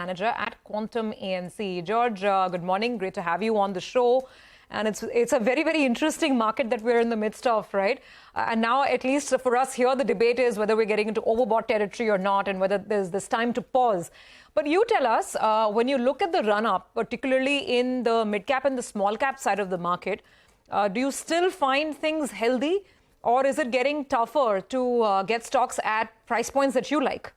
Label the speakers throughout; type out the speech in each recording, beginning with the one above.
Speaker 1: Manager at Quantum AMC. George, good morning. Great to have you on the show. And it's a very, very interesting market that we're in the midst of, right? And now, at least for us here, the debate is whether we're getting into overbought territory or not, and whether there's this time to pause. But you tell us, when you look at the run-up, particularly in the mid-cap and the small-cap side of the market, do you still find things healthy? Or is it getting tougher to get stocks at price points that you like?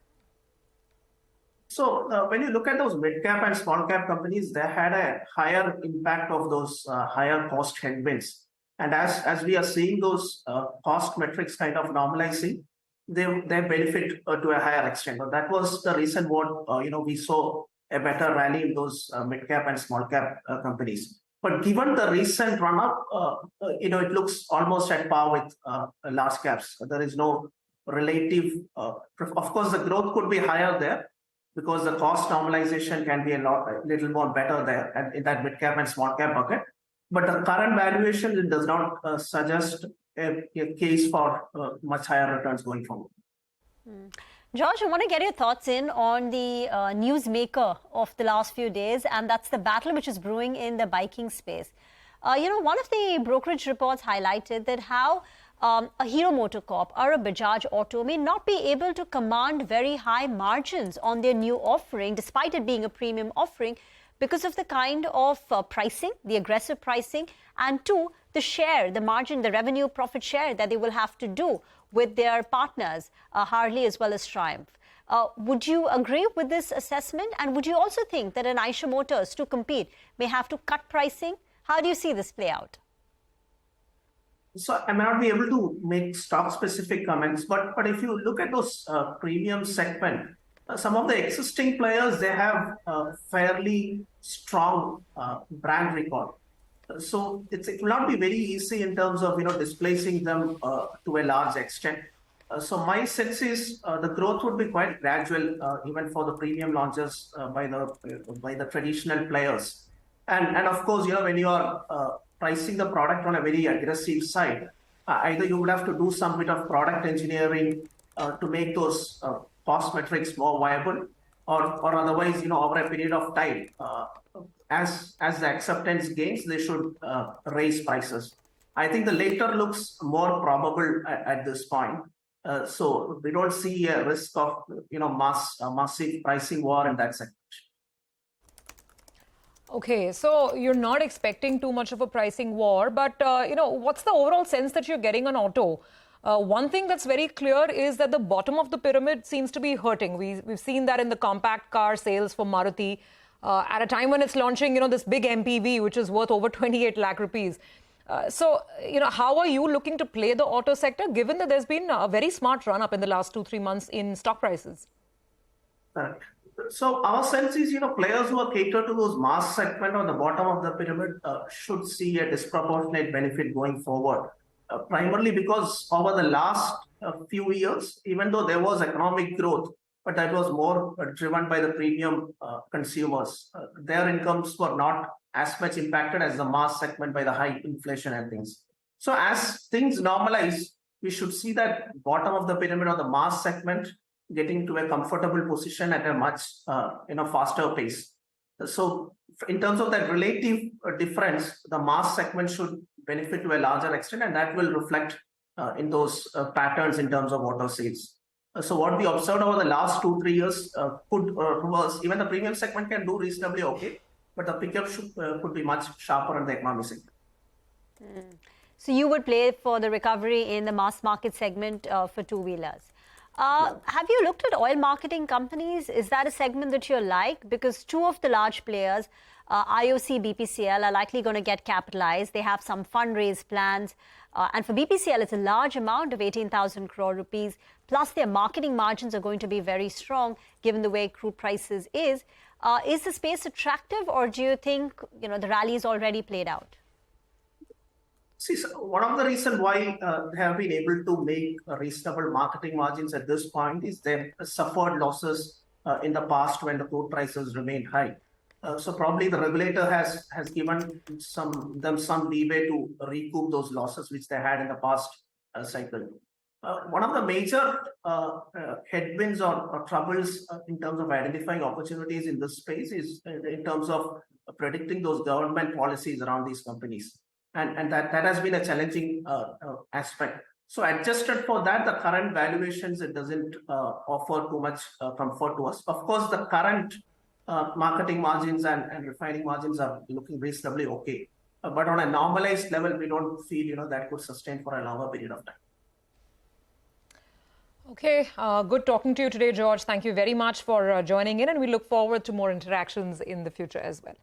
Speaker 2: So when you look at those mid-cap and small-cap companies, they had a higher impact of those higher cost headwinds. And as we are seeing those cost metrics kind of normalizing, they benefit to a higher extent. But that was the reason what we saw a better rally in those mid-cap and small-cap companies. But given the recent run-up, it looks almost at par with large caps. There is no relative, of course, the growth could be higher there because the cost normalization can be a little more better there in that mid-cap and small-cap bucket. But the current valuation, it does not suggest a case for much higher returns going forward.
Speaker 3: George, I want to get your thoughts in on the newsmaker of the last few days, and that's the battle which is brewing in the biking space. One of the brokerage reports highlighted that how a Hero MotoCorp or a Bajaj Auto may not be able to command very high margins on their new offering, despite it being a premium offering, because of the kind of pricing, the aggressive pricing, and two, the share, the margin, the revenue profit share that they will have to do with their partners, Harley as well as Triumph. Would you agree with this assessment? And would you also think that an Eicher Motors, to compete, may have to cut pricing? How do you see this play out?
Speaker 2: So I may not be able to make stock-specific comments, but if you look at those premium segment, some of the existing players, they have a fairly strong brand record. So it will not be very easy in terms of displacing them to a large extent. So my sense is the growth would be quite gradual, even for the premium launches by the traditional players. And of course, when you are pricing the product on a very aggressive side, either you would have to do some bit of product engineering to make those cost metrics more viable, or otherwise, over a period of time, as the acceptance gains, they should raise prices. I think the later looks more probable at this point. So we don't see a risk of massive pricing war in that segment.
Speaker 1: Okay, so you're not expecting too much of a pricing war, but what's the overall sense that you're getting on auto? One thing that's very clear is that the bottom of the pyramid seems to be hurting. We've seen that in the compact car sales for Maruti at a time when it's launching, this big MPV, which is worth over 28 lakh rupees. So, how are you looking to play the auto sector, given that there's been a very smart run up in the last 2-3 months in stock prices?
Speaker 2: So our sense is, players who are catered to those mass segment on the bottom of the pyramid should see a disproportionate benefit going forward. Primarily because over the last few years, even though there was economic growth, but that was more driven by the premium consumers. Their incomes were not as much impacted as the mass segment by the high inflation and things. So as things normalize, we should see that bottom of the pyramid or the mass segment getting to a comfortable position at a much faster pace. So in terms of that relative difference, the mass segment should benefit to a larger extent, and that will reflect in those patterns in terms of auto sales. So what we observed over the last 2-3 years could reverse. Even the premium segment can do reasonably okay, but the pickup could be much sharper in the economy segment.
Speaker 3: So you would play for the recovery in the mass market segment for two-wheelers. Have you looked at oil marketing companies? Is that a segment that you like? Because two of the large players, IOC, BPCL, are likely going to get capitalized. They have some fundraise plans. And for BPCL, it's a large amount of 18,000 crore rupees. Plus, their marketing margins are going to be very strong, given the way crude prices is. Is the space attractive, or do you think the rally is already played out?
Speaker 2: See, so one of the reasons why they have been able to make reasonable marketing margins at this point is they've suffered losses in the past when the crude prices remained high. So probably the regulator has given them some leeway to recoup those losses which they had in the past cycle. One of the major headwinds or troubles in terms of identifying opportunities in this space is in terms of predicting those government policies around these companies. And that has been a challenging aspect. So adjusted for that, the current valuations, it doesn't offer too much comfort to us. Of course, the current marketing margins and refining margins are looking reasonably okay. But on a normalized level, we don't feel that could sustain for a longer period of time.
Speaker 1: Okay, good talking to you today, George. Thank you very much for joining in, and we look forward to more interactions in the future as well.